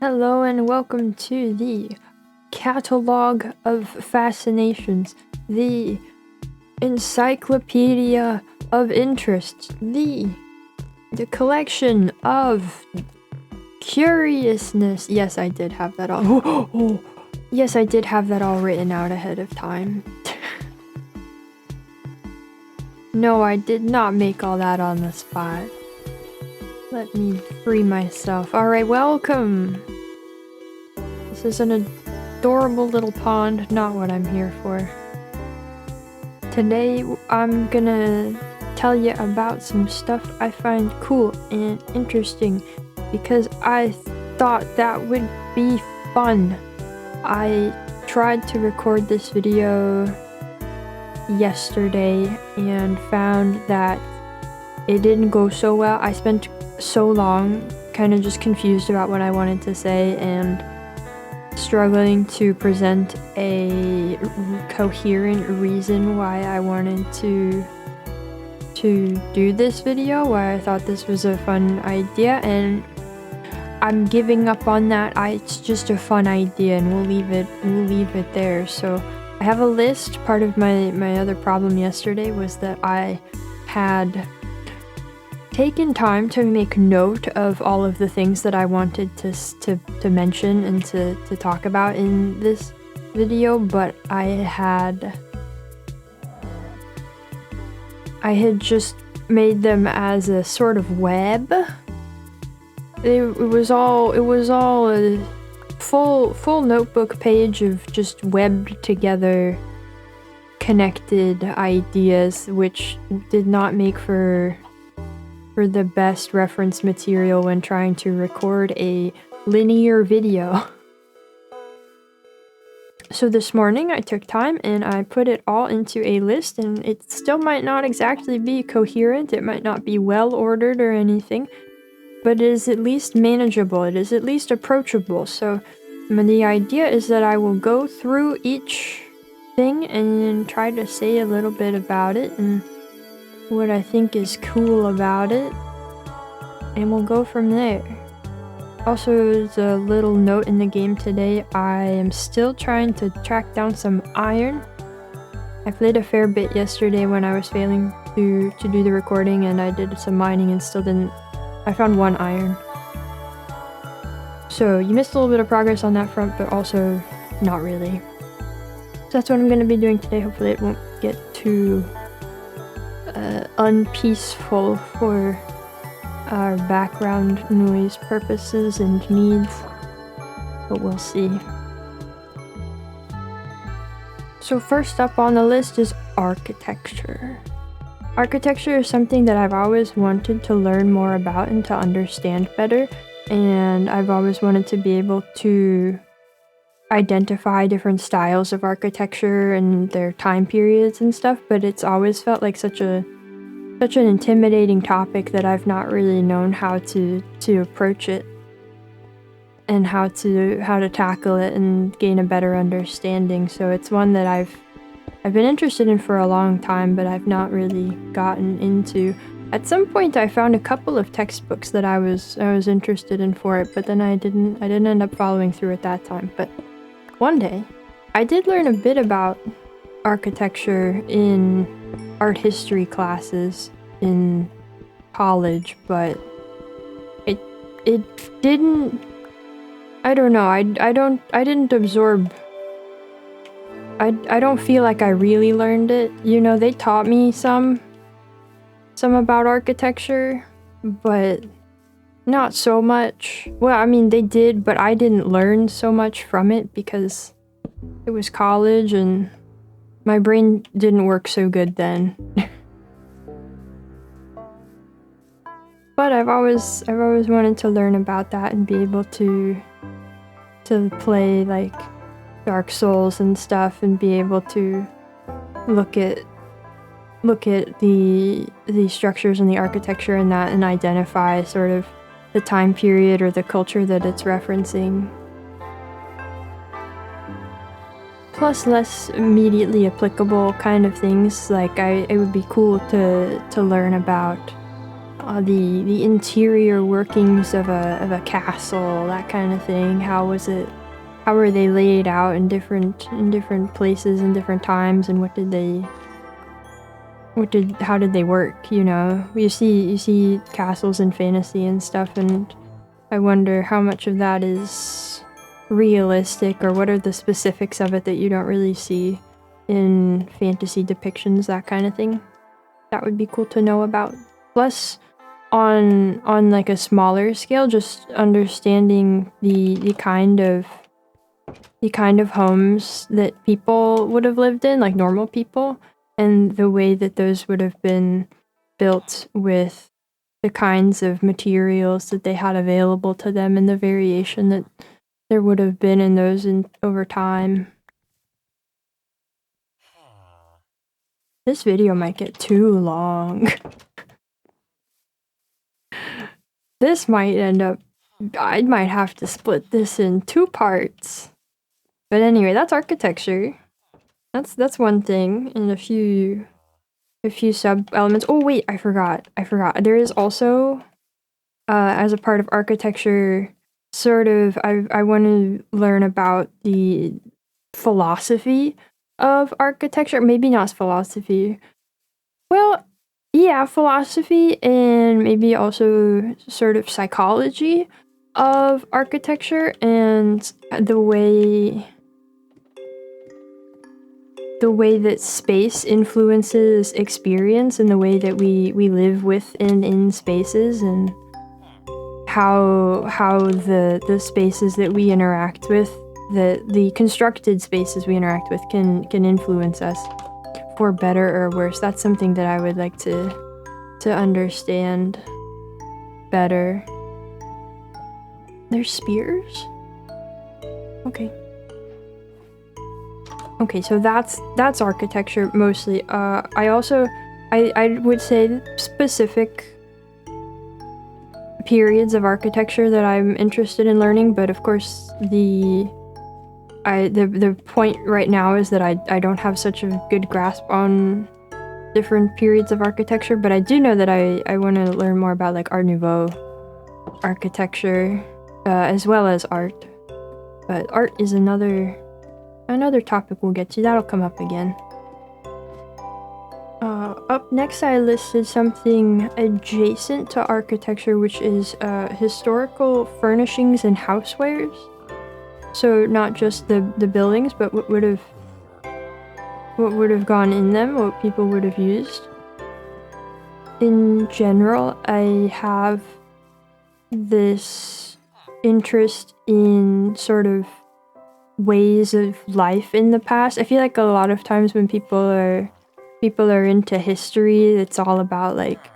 Hello and welcome to the Catalog of Fascinations, the Encyclopedia of Interests, the collection of curiousness. Yes, I did have that all. Yes, I did have that all written out ahead of time. No, I did not make all that on the spot. Let me free myself. Alright, welcome! This is an adorable little pond, not what I'm here for. Today, I'm gonna tell you about some stuff I find cool and interesting because I thought that would be fun. I tried to record this video yesterday and found that it didn't go so well. I spent so long kind of just confused about what I wanted to say and struggling to present a coherent reason why I wanted to do this video, why I thought this was a fun idea, and I'm giving up on that. It's just a fun idea and we'll leave it there. So I have a list. Part of my other problem yesterday was that I had taken time to make note of all of the things that I wanted to mention and to talk about in this video, but I had just made them as a sort of web. It was all a full notebook page of just webbed together connected ideas, which did not make for the best reference material when trying to record a linear video. So this morning I took time and I put it all into a list, and it still might not exactly be coherent, it might not be well ordered or anything, but it is at least manageable, it is at least approachable. So the idea is that I will go through each thing and try to say a little bit about it and what I think is cool about it, and we'll go from there. Also, there's a little note in the game today. I am still trying to track down some iron. I played a fair bit yesterday when I was failing to do the recording, and I did some mining and still didn't. I found 1 iron. So you missed a little bit of progress on that front, but also not really. So that's what I'm going to be doing today. Hopefully it won't get too unpeaceful for our background noise purposes and needs, but we'll see. So first up on the list is architecture. Architecture is something that I've always wanted to learn more about and to understand better, and I've always wanted to be able to identify different styles of architecture and their time periods and stuff, but it's always felt like such an intimidating topic that I've not really known how to approach it and how to tackle it and gain a better understanding. So it's one that I've been interested in for a long time, but I've not really gotten into. At some point I found a couple of textbooks that I was interested in for it, but then I didn't end up following through at that time. But one day I did learn a bit about architecture in art history classes in college, but it didn't, I don't know, I didn't absorb, I don't feel like I really learned it. You know, they taught me some about architecture, but not so much. Well, I mean, they did, but I didn't learn so much from it because it was college and my brain didn't work so good then. But I've always wanted to learn about that and be able to play like Dark Souls and stuff and be able to look at the structures and the architecture and that and identify sort of the time period or the culture that it's referencing. Plus less immediately applicable kind of things, like it would be cool to learn about the interior workings of a castle, that kind of thing. How was it? How were they laid out in different places and different times, and how did they work? You know, you see castles in fantasy and stuff, and I wonder how much of that is realistic, or what are the specifics of it that you don't really see in fantasy depictions, that kind of thing. That would be cool to know about. Plus, on like a smaller scale, just understanding the kind of homes that people would have lived in, like normal people, and the way that those would have been built with the kinds of materials that they had available to them, and the variation that there would have been in those over time. This video might get too long. This might end up... I might have to split this in 2 parts. But anyway, that's architecture. That's one thing, and a few sub-elements. Oh wait, I forgot. There is also, as a part of architecture, sort of, I want to learn about the philosophy of architecture. Maybe not philosophy. Well, yeah, philosophy, and maybe also sort of psychology of architecture, and the way that space influences experience, and the way that we live with and in spaces, and how the spaces that we interact with, the constructed spaces we interact with, can influence us for better or worse. That's something that I would like to understand better. There's spears? Okay. Okay, so that's architecture mostly. I also I would say specific periods of architecture that I'm interested in learning, but of course the point right now is that I don't have such a good grasp on different periods of architecture, but I do know that I want to learn more about like Art Nouveau architecture, as well as art. But art is another topic we'll get to. That'll come up again. Up next, I listed something adjacent to architecture, which is historical furnishings and housewares. So not just the buildings, but what would have gone in them, what people would have used. In general, I have this interest in sort of ways of life in the past. I feel like a lot of times when people are into history, it's all about like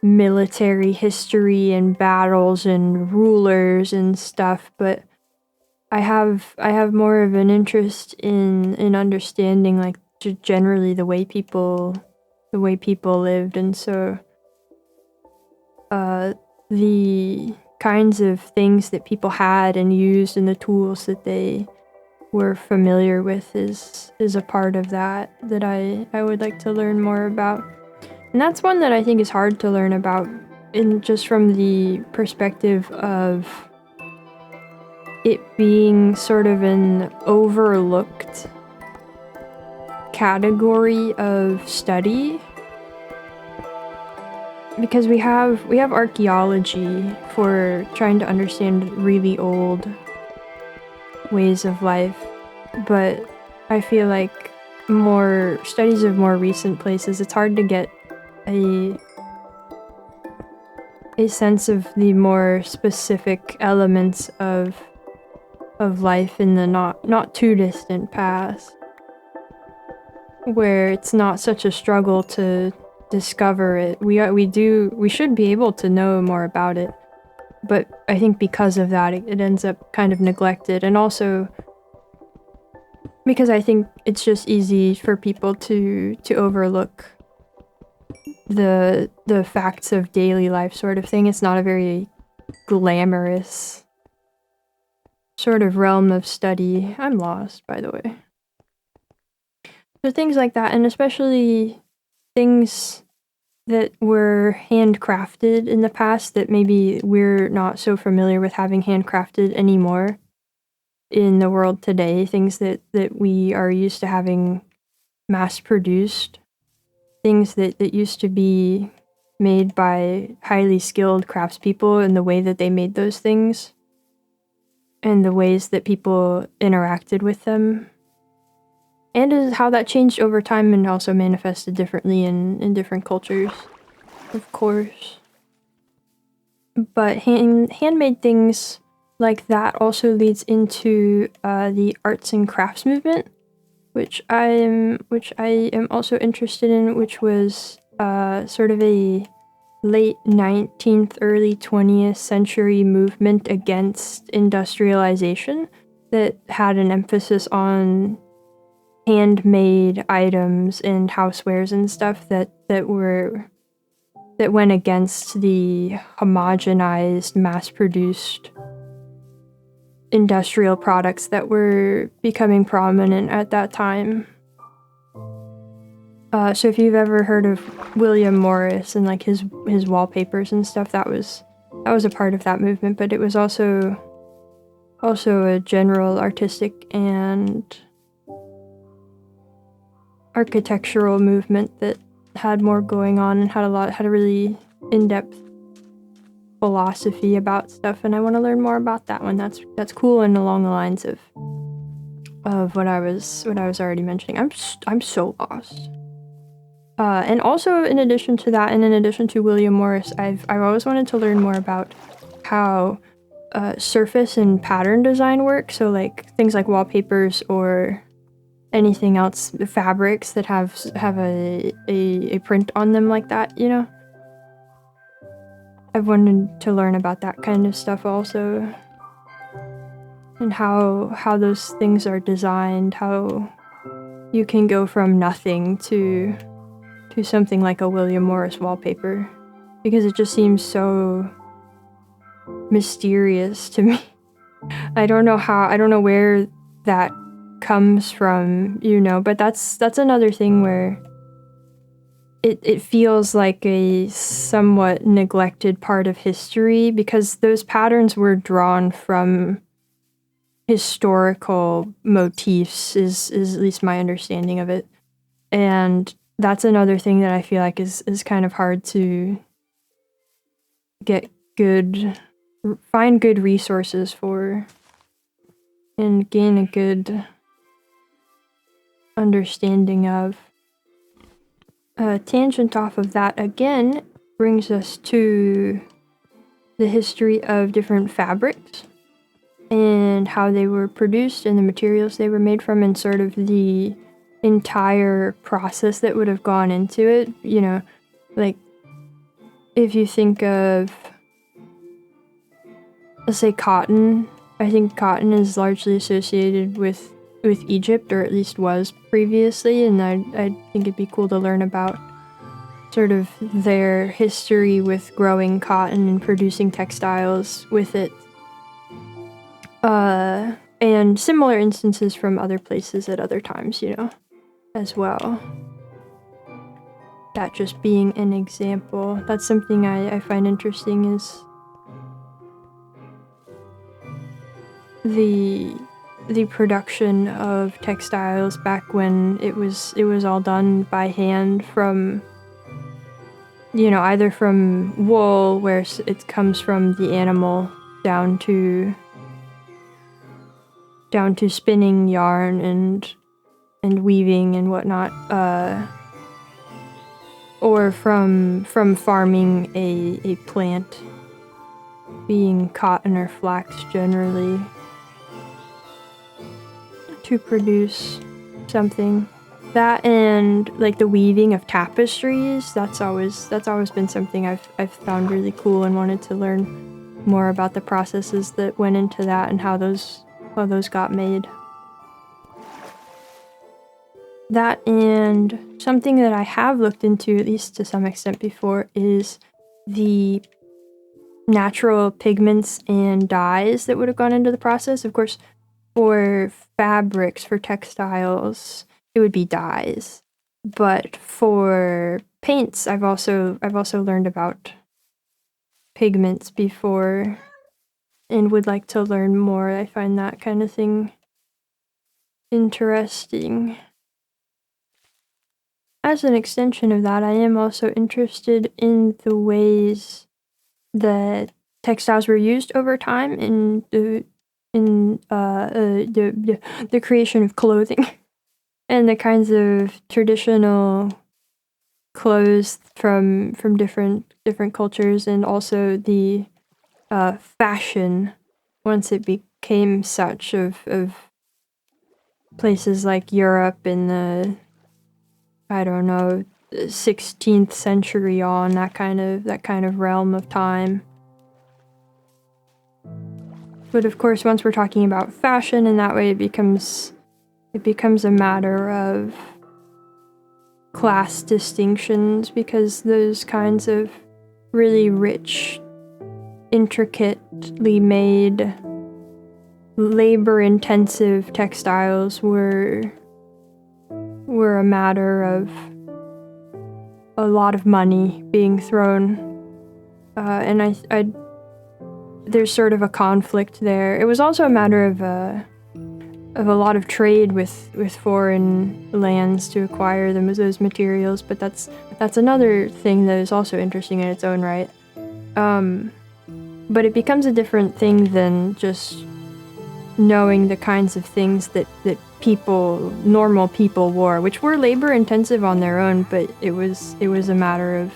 military history and battles and rulers and stuff, but I have more of an interest in understanding like generally the way people lived, and so the kinds of things that people had and used, and the tools that they were familiar with is a part of that I would like to learn more about. And that's one that I think is hard to learn about, in just from the perspective of it being sort of an overlooked category of study. Because we have archaeology for trying to understand really old ways of life, but I feel like more studies of more recent places, it's hard to get a sense of the more specific elements of life in the not too distant past, where it's not such a struggle to discover it. We should be able to know more about it, but I think because of that, it ends up kind of neglected, and also because I think it's just easy for people to overlook the facts of daily life sort of thing. It's not a very glamorous sort of realm of study. I'm lost, by the way. So things like that, and especially things that were handcrafted in the past that maybe we're not so familiar with having handcrafted anymore in the world today, things that we are used to having mass-produced, things that used to be made by highly skilled craftspeople, and the way that they made those things, and the ways that people interacted with them, and how that changed over time and also manifested differently in different cultures, of course. But handmade things like that also leads into the arts and crafts movement, which I am also interested in, which was sort of a late 19th, early 20th century movement against industrialization that had an emphasis on handmade items and housewares and stuff that went against the homogenized, mass-produced industrial products that were becoming prominent at that time. So if you've ever heard of William Morris and like his wallpapers and stuff, that was a part of that movement, but it was also a general artistic and architectural movement that had more going on and had a really in-depth philosophy about stuff, and I want to learn more about that one. That's cool and along the lines of what I was already mentioning. I'm so lost. And also in addition to that, and in addition to William Morris, I've always wanted to learn more about how surface and pattern design work. So like things like wallpapers or anything else, fabrics that have a print on them like that, you know? I've wanted to learn about that kind of stuff also. And how those things are designed, how you can go from nothing to something like a William Morris wallpaper. Because it just seems so mysterious to me. I don't know where that comes from, you know, but that's another thing where it feels like a somewhat neglected part of history, because those patterns were drawn from historical motifs, is at least my understanding of it. And that's another thing that I feel like is kind of hard to find good resources for and gain a good understanding of. Tangent off of that again brings us to the history of different fabrics and how they were produced and the materials they were made from, and sort of the entire process that would have gone into it. You know, like if you think of, let's say, cotton. I think cotton is largely associated with Egypt, or at least was previously, and I think it'd be cool to learn about sort of their history with growing cotton and producing textiles with it. And similar instances from other places at other times, you know, as well. That just being an example. That's something I find interesting, is the production of textiles back when it was all done by hand from, you know, either from wool, where it comes from the animal, down to spinning yarn and weaving and whatnot, or from farming a plant, being cotton or flax generally, to produce something. That, and like the weaving of tapestries, that's always been something I've found really cool and wanted to learn more about the processes that went into that and how those got made. That, and something that I have looked into, at least to some extent before, is the natural pigments and dyes that would have gone into the process. Of course, for fabrics, for textiles, it would be dyes. But for paints, I've also learned about pigments before and would like to learn more. I find that kind of thing interesting. As an extension of that, I am also interested in the ways that textiles were used over time in the creation of clothing and the kinds of traditional clothes from different cultures, and also the fashion once it became such of places like Europe in the, I don't know, 16th century on, that kind of realm of time. But of course, once we're talking about fashion in that way, it becomes a matter of class distinctions, because those kinds of really rich, intricately made, labor-intensive textiles were a matter of a lot of money being thrown, and I there's sort of a conflict there. It was also a matter of a lot of trade with foreign lands to acquire those materials, but that's another thing that is also interesting in its own right. But it becomes a different thing than just knowing the kinds of things that normal people wore, which were labor intensive on their own, but it was a matter of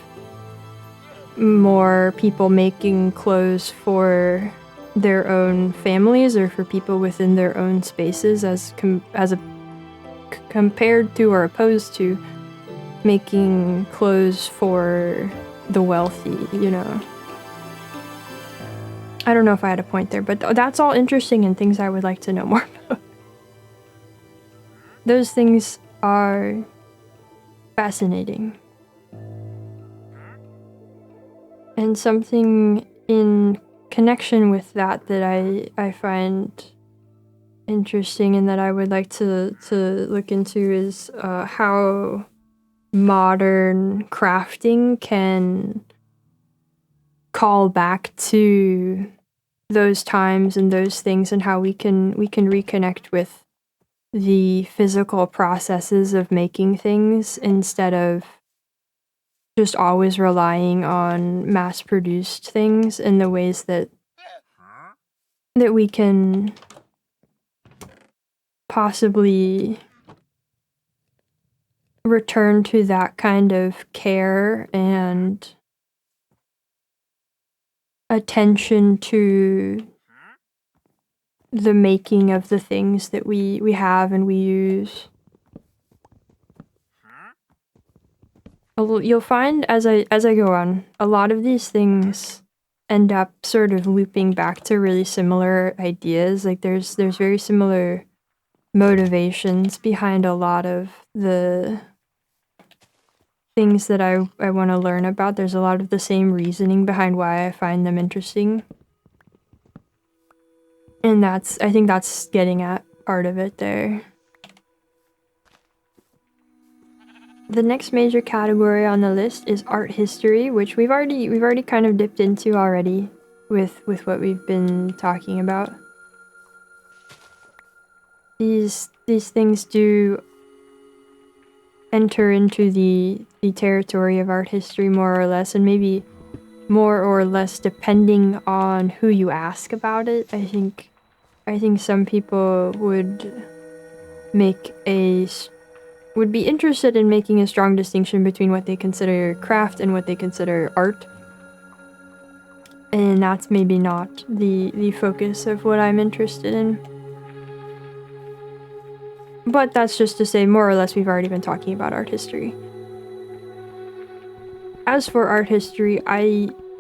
more people making clothes for their own families or for people within their own spaces, compared to or opposed to making clothes for the wealthy, you know. I don't know if I had a point there, but that's all interesting and things I would like to know more about. Those things are fascinating. And something in connection with that I find interesting and that I would like to look into is how modern crafting can call back to those times and those things, and how we can reconnect with the physical processes of making things instead of just always relying on mass-produced things, in the ways that we can possibly return to that kind of care and attention to the making of the things that we have and we use. You'll find as I go on, a lot of these things end up sort of looping back to really similar ideas. Like there's very similar motivations behind a lot of the things that I want to learn about. There's a lot of the same reasoning behind why I find them interesting. And I think that's getting at part of it there. The next major category on the list is art history, which we've already kind of dipped into already with what we've been talking about. These things do enter into the territory of art history more or less, and maybe more or less depending on who you ask about it. I think some people would be interested in making a strong distinction between what they consider craft and what they consider art. And that's maybe not the focus of what I'm interested in. But that's just to say, more or less, we've already been talking about art history. As for art history,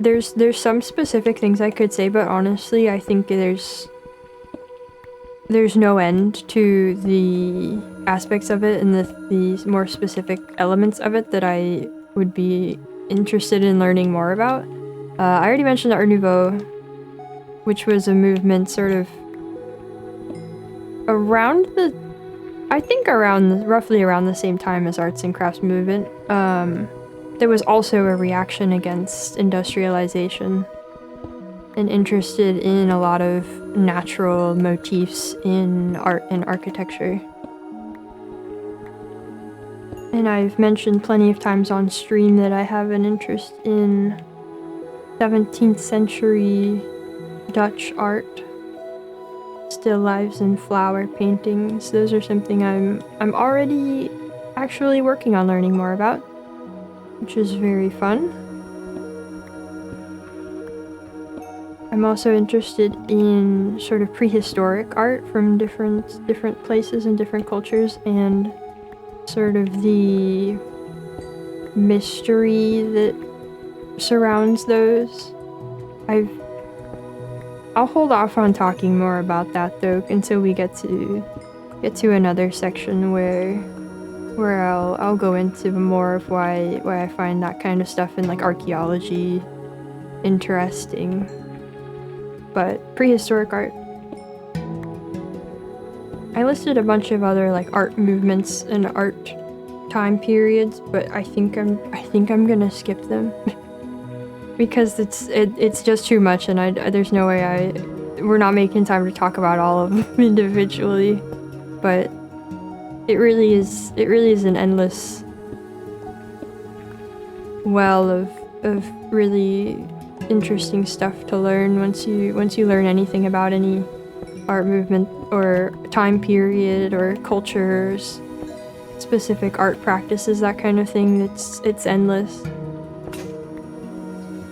there's some specific things I could say, but honestly, I think there's no end to the aspects of it and the more specific elements of it that I would be interested in learning more about. I already mentioned the Art Nouveau, which was a movement sort of roughly around the same time as arts and crafts movement. that was also a reaction against industrialization, and interested in a lot of natural motifs in art and architecture. And I've mentioned plenty of times on stream that I have an interest in 17th century Dutch art, still lifes and flower paintings. Those are something I'm already actually working on learning more about, which is very fun. I'm also interested in sort of prehistoric art from different places and different cultures, and sort of the mystery that surrounds those. I'll hold off on talking more about that though until we get to another section where I'll go into more of why I find that kind of stuff in like archaeology interesting. But prehistoric art. I listed a bunch of other like art movements and art time periods, but I think I'm gonna skip them because it's just too much, and there's no way we're not making time to talk about all of them individually. But it really is an endless well of really interesting stuff to learn once you learn anything about any art movement or time period or cultures, specific art practices, that kind of thing. It's endless.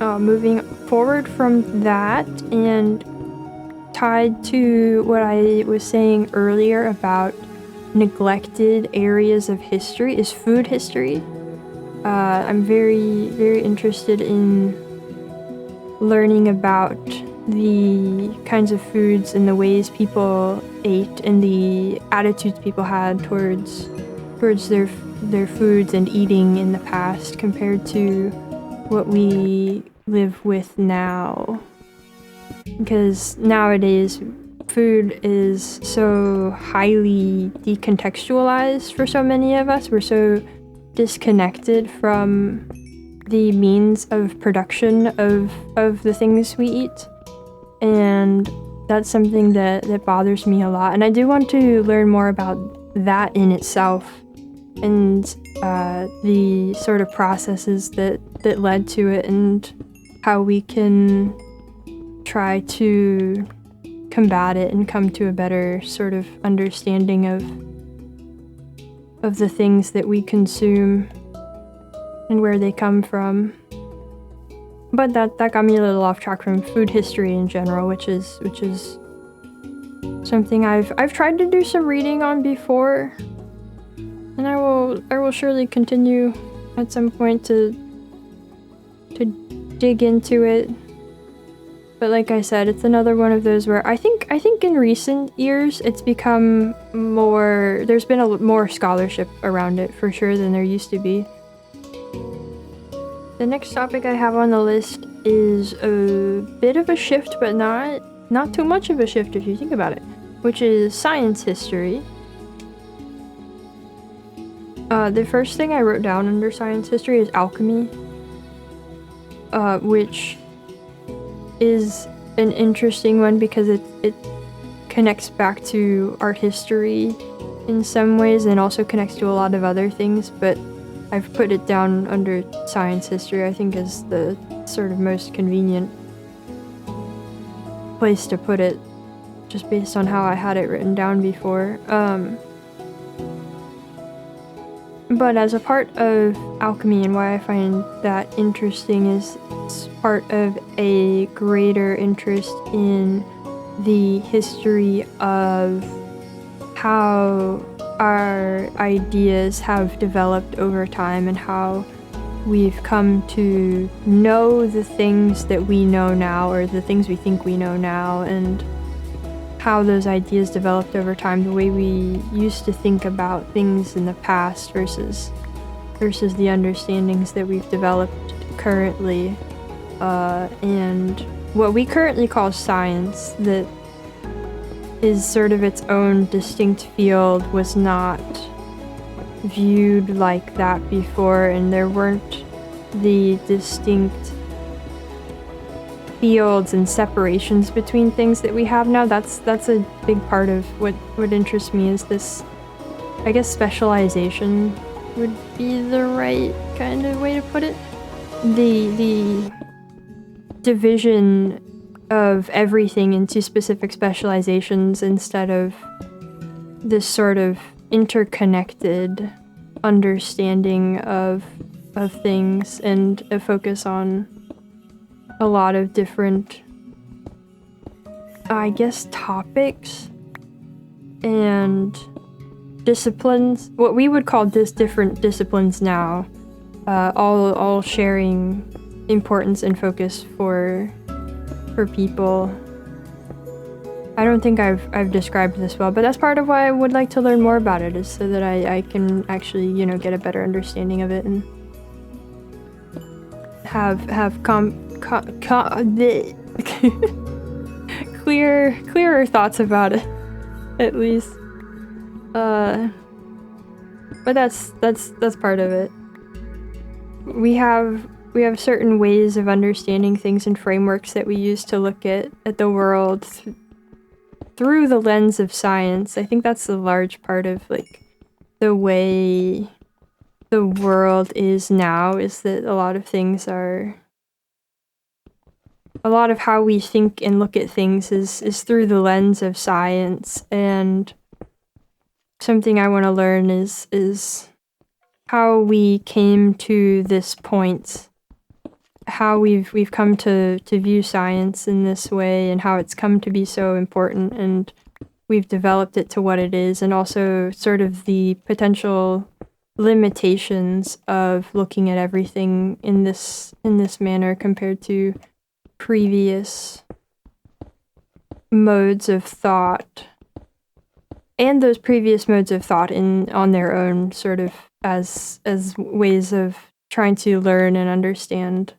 Moving forward from that, and tied to what I was saying earlier about neglected areas of history, is food history. I'm very, very interested in learning about the kinds of foods and the ways people ate and the attitudes people had towards their foods and eating in the past compared to what we live with now. Because nowadays food is so highly decontextualized for so many of us. We're so disconnected from the means of production of the things we eat, and that's something that bothers me a lot, and I do want to learn more about that in itself, and the sort of processes that led to it, and how we can try to combat it and come to a better sort of understanding of the things that we consume and where they come from. But that got me a little off track from food history in general, which is something I've tried to do some reading on before, and I will surely continue at some point to dig into it. But like I said, it's another one of those where I think in recent years it's become more, there's been more scholarship around it for sure than there used to be. The next topic I have on the list is a bit of a shift, but not too much of a shift if you think about it, which is science history. The first thing I wrote down under science history is alchemy, which is an interesting one because it connects back to art history in some ways and also connects to a lot of other things, but I've put it down under science history, I think, is the sort of most convenient place to put it, just based on how I had it written down before. But as a part of alchemy, and why I find that interesting, is it's part of a greater interest in the history of how our ideas have developed over time and how we've come to know the things that we know now, or the things we think we know now, and how those ideas developed over time, the way we used to think about things in the past versus the understandings that we've developed currently, and what we currently call science, that is sort of its own distinct field, was not viewed like that before, and there weren't the distinct fields and separations between things that we have now. That's a big part of what interests me, is this, I guess, specialization would be the right kind of way to put it. The division of everything into specific specializations instead of this sort of interconnected understanding of things, and a focus on a lot of different, I guess, topics and disciplines, what we would call different disciplines now, all sharing importance and focus for people. I don't think I've described this well, but that's part of why I would like to learn more about it, is so that I can actually, you know, get a better understanding of it and have clearer thoughts about it, at least. But that's part of it. We have certain ways of understanding things and frameworks that we use to look at the world through the lens of science. I think that's a large part of, like, the way the world is now, is that a lot of things are... A lot of how we think and look at things is through the lens of science, and something I want to learn is how we came to this point, how we've come to view science in this way, and how it's come to be so important, and we've developed it to what it is, and also sort of the potential limitations of looking at everything in this manner compared to previous modes of thought, and those previous modes of thought on their own, sort of as ways of trying to learn and understand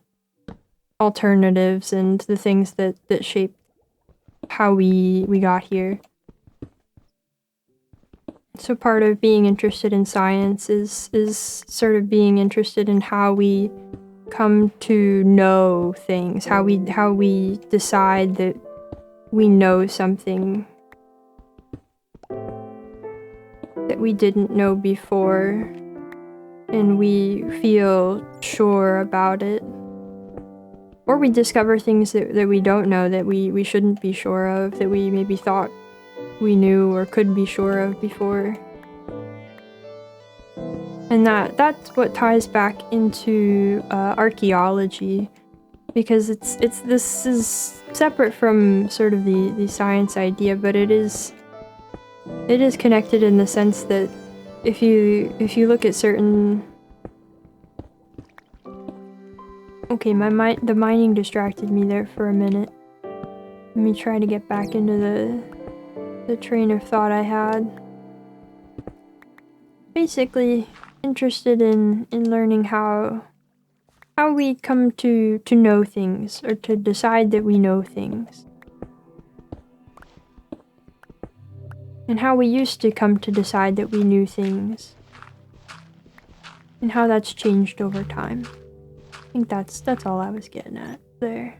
alternatives and the things that shape how we got here. So part of being interested in science is sort of being interested in how we come to know things, how we decide that we know something that we didn't know before, and we feel sure about it. Or we discover things that we don't know, that we shouldn't be sure of, that we maybe thought we knew or could be sure of before. And that's what ties back into archaeology, because this is separate from sort of the science idea, but it is connected in the sense that if you look at certain... Okay, the mining distracted me there for a minute. Let me try to get back into the train of thought I had. Basically, interested in learning how we come to know things, or to decide that we know things. And how we used to come to decide that we knew things. And how that's changed over time. I think that's all I was getting at there.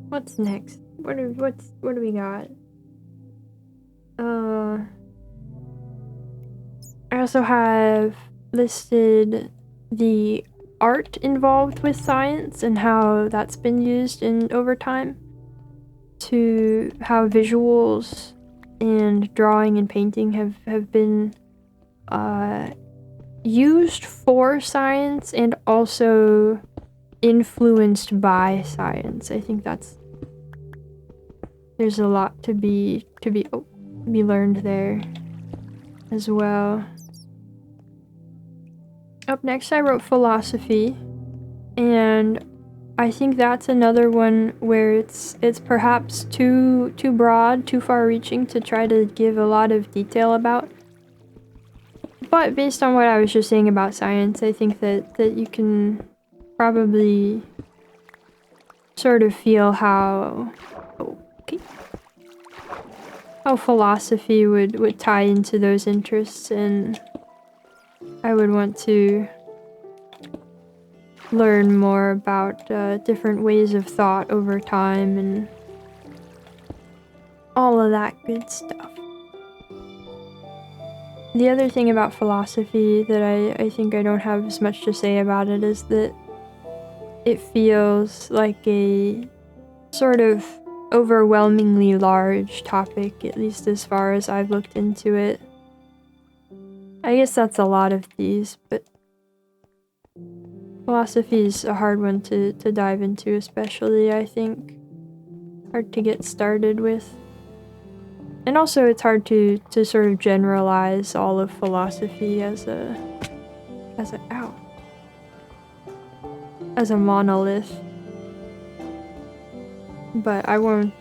What's next? What do we got? I also have listed the art involved with science and how that's been used over time, to how visuals and drawing and painting have been used for science and also influenced by science. I think there's a lot to be learned there as well. Up next, I wrote philosophy, and I think that's another one where it's perhaps too broad, too far-reaching to try to give a lot of detail about. But based on what I was just saying about science, I think that you can probably sort of feel how philosophy would tie into those interests, and I would want to learn more about different ways of thought over time and all of that good stuff. The other thing about philosophy that I think I don't have as much to say about it is that it feels like a sort of overwhelmingly large topic, at least as far as I've looked into it. I guess that's a lot of these, but philosophy is a hard one to dive into, especially, I think. Hard to get started with. And also it's hard to sort of generalize all of philosophy as a monolith. But I won't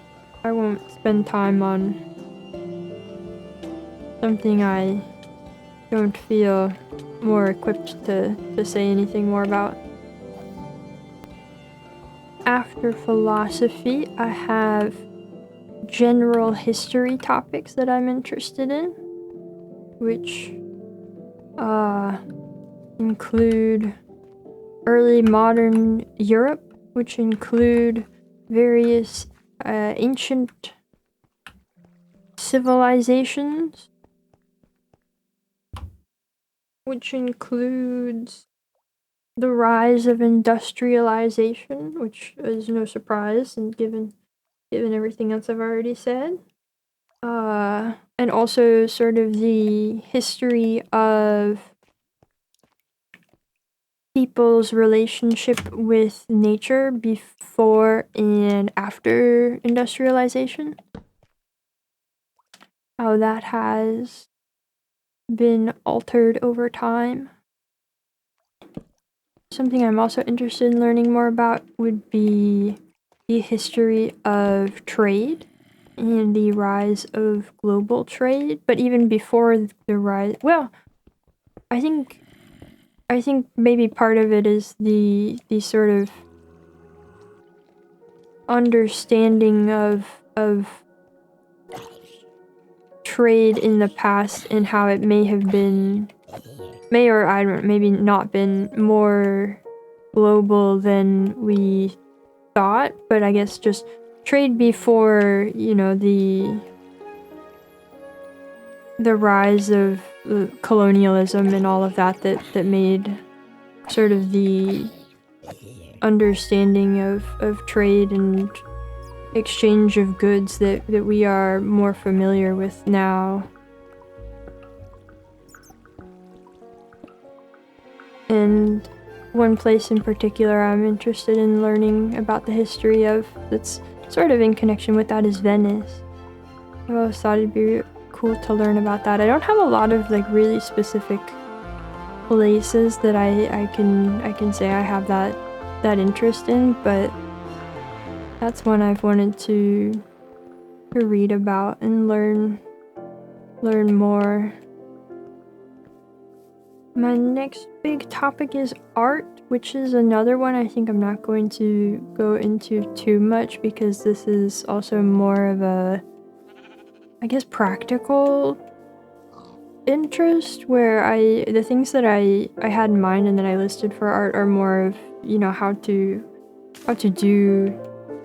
spend time on something I don't feel more equipped to say anything more about. After philosophy, I have general history topics that I'm interested in, which include early modern Europe, which include various ancient civilizations, which includes the rise of industrialization, which is no surprise, and given everything else I've already said. And also sort of the history of people's relationship with nature before and after industrialization. How that has been altered over time. Something I'm also interested in learning more about would be the history of trade and the rise of global trade, but even before the rise, well, I think maybe part of it is the sort of understanding of trade in the past and how it may or I don't know, maybe not been more global than we thought, but I guess just trade before, the rise of colonialism and all of that made sort of the understanding of trade and exchange of goods that we are more familiar with now. And one place in particular I'm interested in learning about the history of that's sort of in connection with that is Venice. I always thought it'd be cool to learn about that. I don't have a lot of like really specific places that I can say I have that interest in, but that's one I've wanted to read about and learn more. My next big topic is art, which is another one I think I'm not going to go into too much because this is also more of a, I guess, practical interest where the things that I had in mind and that I listed for art are more of, how to do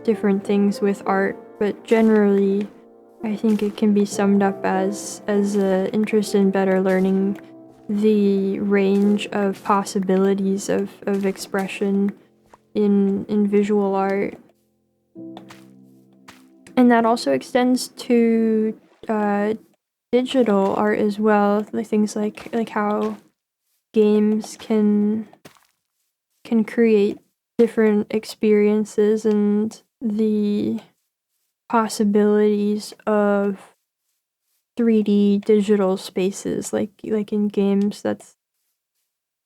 different things with art, but generally I think it can be summed up as an interest in better learning the range of possibilities of expression in visual art. And that also extends to digital art as well, like things like how games can create different experiences and the possibilities of 3D digital spaces, like in games. That's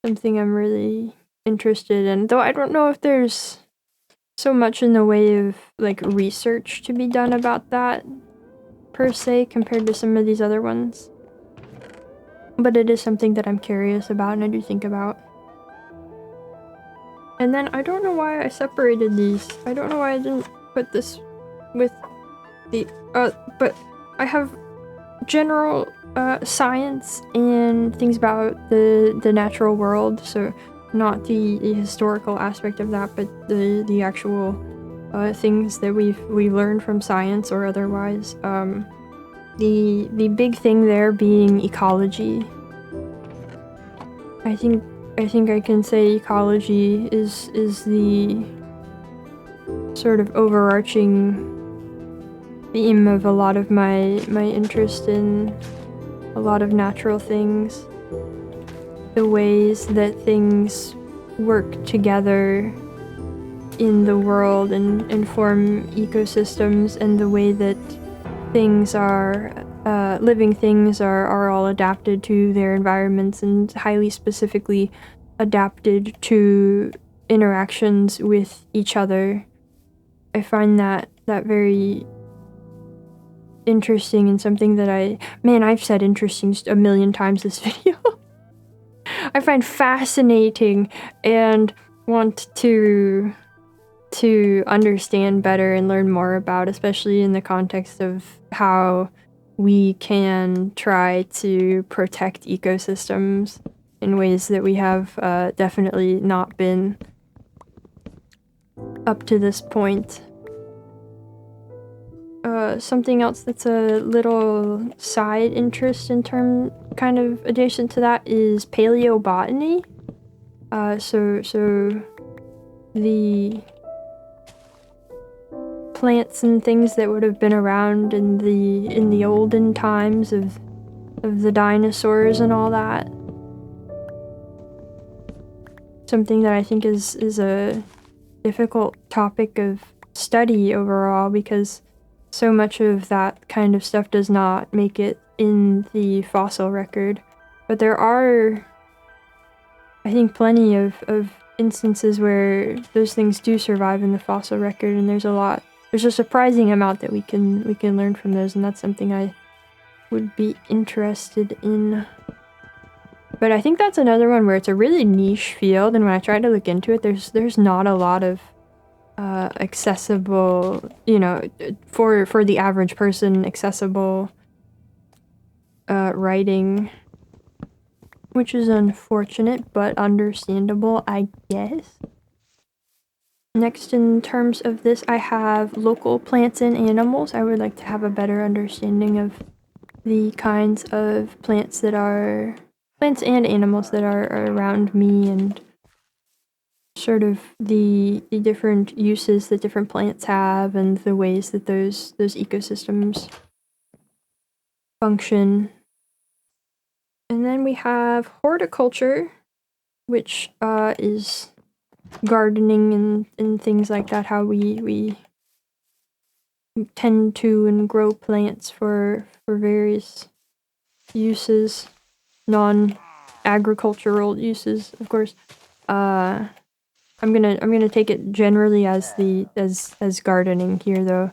something I'm really interested in, though I don't know if there's so much in the way of like research to be done about that per se compared to some of these other ones. But it is something that I'm curious about and I do think about. And then I don't know why I separated these. I don't know why I didn't put this with the but I have general science and things about the natural world. So not the historical aspect of that, but the actual things that we've learned from science or otherwise. The big thing there being ecology. I think I can say ecology is the sort of overarching theme of a lot of my interest in a lot of natural things. The ways that things work together in the world and form ecosystems, and the way that things are, living things are all adapted to their environments and highly specifically adapted to interactions with each other. I find that very interesting, and something that I've said interesting a million times this video. I find fascinating and want to understand better and learn more about, especially in the context of how we can try to protect ecosystems in ways that we have definitely not been up to this point. Something else that's a little side interest in term kind of adjacent to that is paleobotany. So the plants and things that would have been around in the olden times of the dinosaurs and all that. Something that I think is a difficult topic of study overall, because so much of that kind of stuff does not make it in the fossil record. But there are, I think, plenty of instances where those things do survive in the fossil record, and there's a surprising amount that we can learn from those, and that's something I would be interested in. But I think that's another one where it's a really niche field, and when I try to look into it, there's not a lot of accessible, you know, for the average person, accessible writing, which is unfortunate, but understandable, I guess. Next, in terms of this, I have local plants and animals. I would like to have a better understanding of the kinds of plants and animals that are around me, and sort of the different uses that different plants have, and the ways that those ecosystems function. And then we have horticulture, which is gardening and things like that, how we tend to and grow plants for various uses, non-agricultural uses, of course. I'm gonna take it generally as gardening here, though.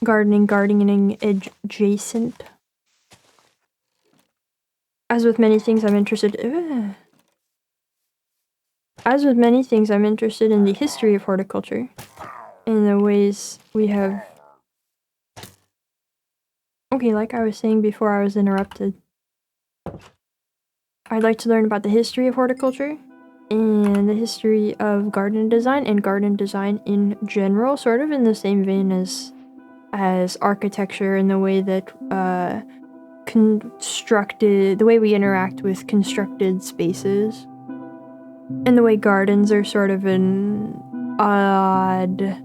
Gardening adjacent. As with many things, I'm interested in the history of horticulture, and the ways we have. Okay, like I was saying before I was interrupted, I'd like to learn about the history of horticulture and the history of garden design, and garden design in general, sort of in the same vein as architecture, and the way that the way we interact with constructed spaces, and the way gardens are sort of an odd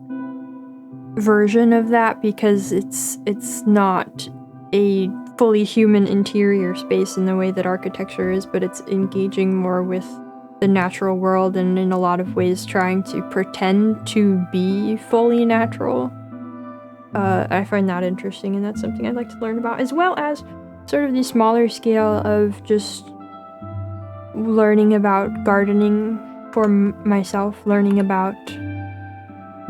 version of that, because it's not a fully human interior space in the way that architecture is, but it's engaging more with the natural world, and in a lot of ways trying to pretend to be fully natural. I find that interesting, and that's something I'd like to learn about, as well as sort of the smaller scale of just learning about gardening for myself, learning about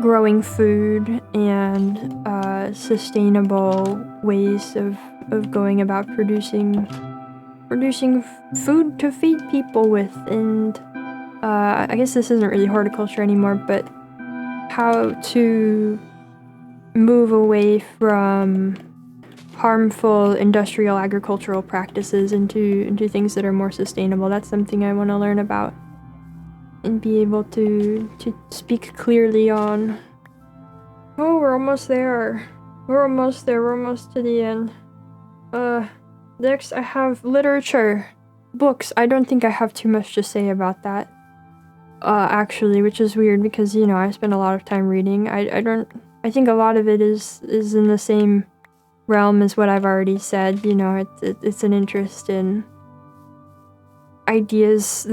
growing food and sustainable ways of going about producing food to feed people with, and I guess this isn't really horticulture anymore, but how to move away from harmful industrial agricultural practices into things that are more sustainable. That's something I want to learn about and be able to speak clearly on. Oh, we're almost there. We're almost there. We're almost to the end. Next I have literature. Books. I don't think I have too much to say about that. Actually, which is weird because, you know, I spend a lot of time reading. I think a lot of it is in the same realm as what I've already said. You know, it's an interest in ideas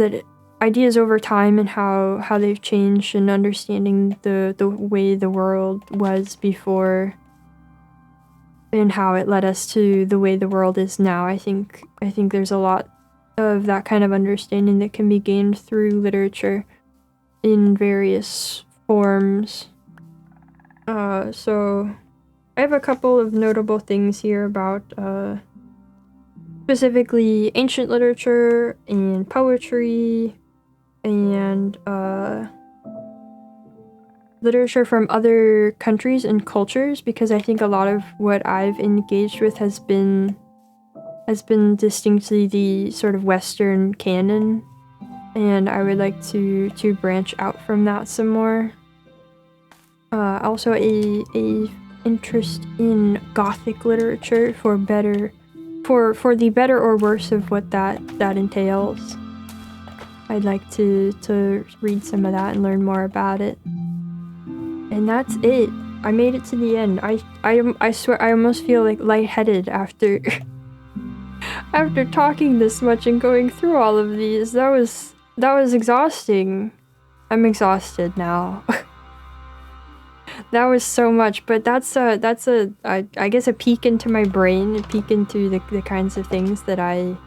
over time and how they've changed, and understanding the way the world was before and how it led us to the way the world is now. I think there's a lot of that kind of understanding that can be gained through literature in various forms. So I have a couple of notable things here about specifically ancient literature and poetry and literature from other countries and cultures, because I think a lot of what I've engaged with has been distinctly the sort of Western canon, and I would like to branch out from that some more. Also a interest in Gothic literature for the better or worse of what that entails. I'd like to read some of that and learn more about it. And that's it. I made it to the end. I swear I almost feel like lightheaded after after talking this much and going through all of these. That was exhausting. I'm exhausted now. That was so much, but that's I guess a peek into my brain, a peek into the kinds of things that I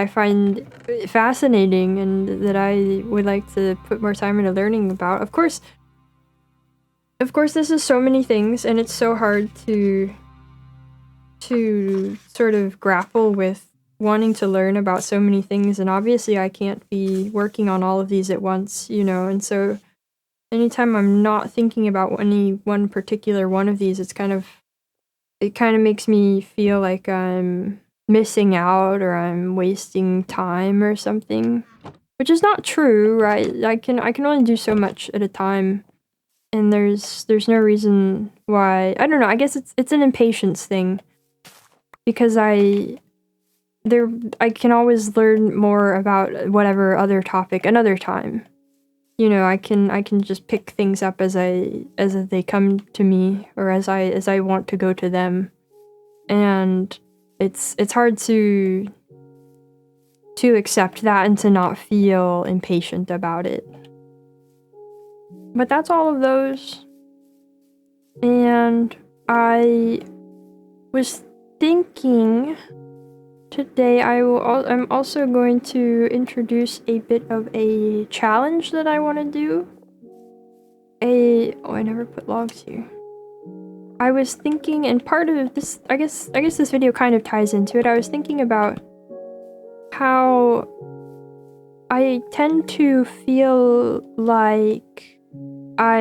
find fascinating and that I would like to put more time into learning about. Of course, this is so many things, and it's so hard to sort of grapple with wanting to learn about so many things, and obviously I can't be working on all of these at once, you know, and so anytime I'm not thinking about any one particular one of these, it kind of makes me feel like I'm missing out or I'm wasting time or something, which is not true, right? I can only do so much at a time, and there's no reason why. I don't know. I guess it's an impatience thing, because I can always learn more about whatever other topic another time. You know, I can just pick things up as they come to me, or as I want to go to them, and it's hard to accept that and to not feel impatient about it. But that's all of those, and I was thinking today I'm also going to introduce a bit of a challenge that I want to do. I never put logs here. I was thinking, and part of this, I guess this video kind of ties into it. I was thinking about how I tend to feel like I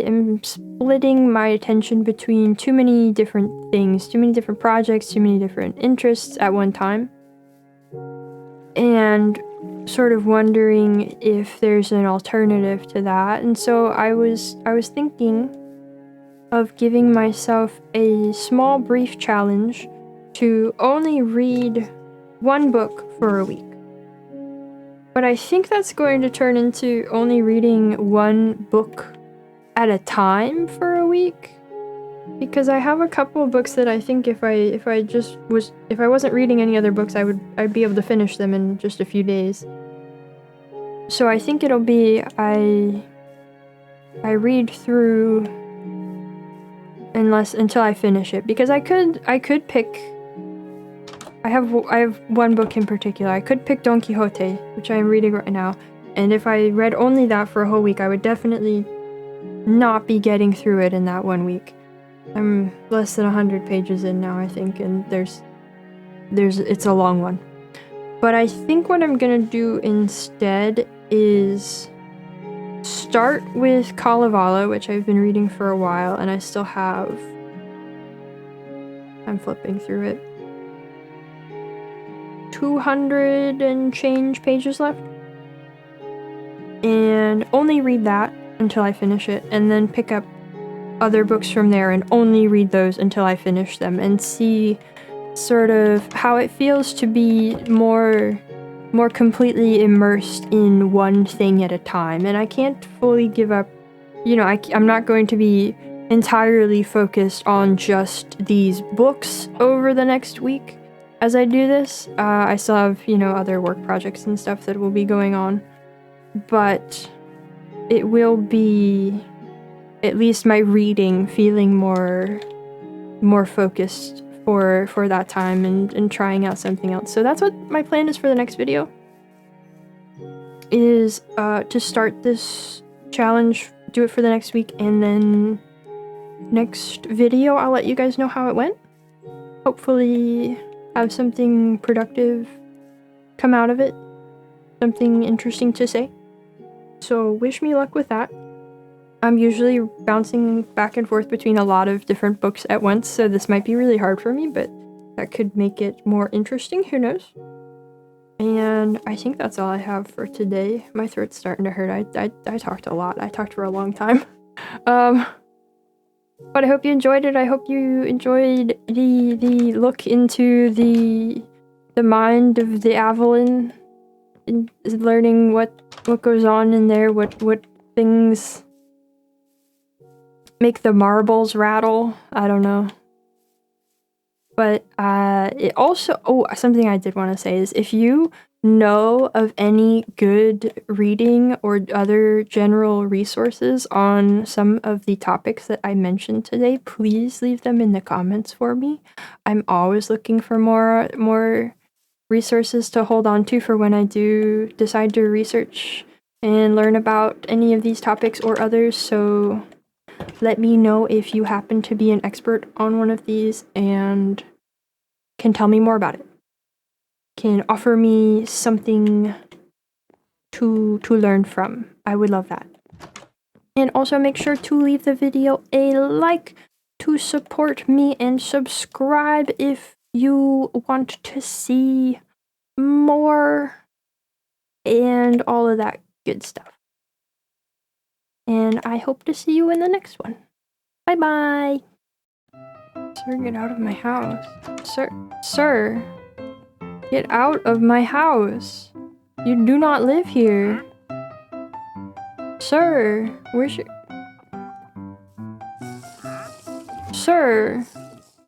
am splitting my attention between too many different things, too many different projects, too many different interests at one time, and sort of wondering if there's an alternative to that. And so I was thinking of giving myself a small brief challenge to only read one book for a week. But I think that's going to turn into only reading one book at a time for a week, because I have a couple of books that I think if I wasn't reading any other books, I'd be able to finish them in just a few days. So I think it'll be I read through until I finish it, because I could pick. I have one book in particular. I could pick Don Quixote, which I am reading right now, and if I read only that for a whole week, I would definitely not be getting through it in that 1 week. I'm less than 100 pages in now, I think, and it's a long one. But I think what I'm gonna do instead is start with Kalevala, which I've been reading for a while, and I still have I'm flipping through it. 200 and change pages left. And only read that until I finish it, and then pick up other books from there and only read those until I finish them, and see sort of how it feels to be more completely immersed in one thing at a time. And I can't fully give up, you know, I'm not going to be entirely focused on just these books over the next week as I do this. I still have, you know, other work projects and stuff that will be going on, but it will be at least my reading feeling more focused for that time, and trying out something else. So that's what my plan is for the next video, is to start this challenge, do it for the next week, and then next video I'll let you guys know how it went. Hopefully have something productive come out of it, something interesting to say. So wish me luck with that. I'm usually bouncing back and forth between a lot of different books at once, so this might be really hard for me, but that could make it more interesting, who knows? And I think that's all I have for today. My throat's starting to hurt. I talked a lot. I talked for a long time. But I hope you enjoyed it. I hope you enjoyed the look into the mind of the Avalon, and learning what goes on in there, what things make the marbles rattle. I don't know. But it also, something I did want to say is, if you know of any good reading or other general resources on some of the topics that I mentioned today, please leave them in the comments for me. I'm always looking for more resources to hold on to for when I do decide to research and learn about any of these topics or others. So let me know if you happen to be an expert on one of these and can tell me more about it. Can offer me something to learn from. I would love that. And also make sure to leave the video a like to support me, and subscribe if you want to see more and all of that good stuff. And I hope to see you in the next one. Bye bye. Sir, get out of my house. Sir, get out of my house. You do not live here. Sir, where's your... Sir.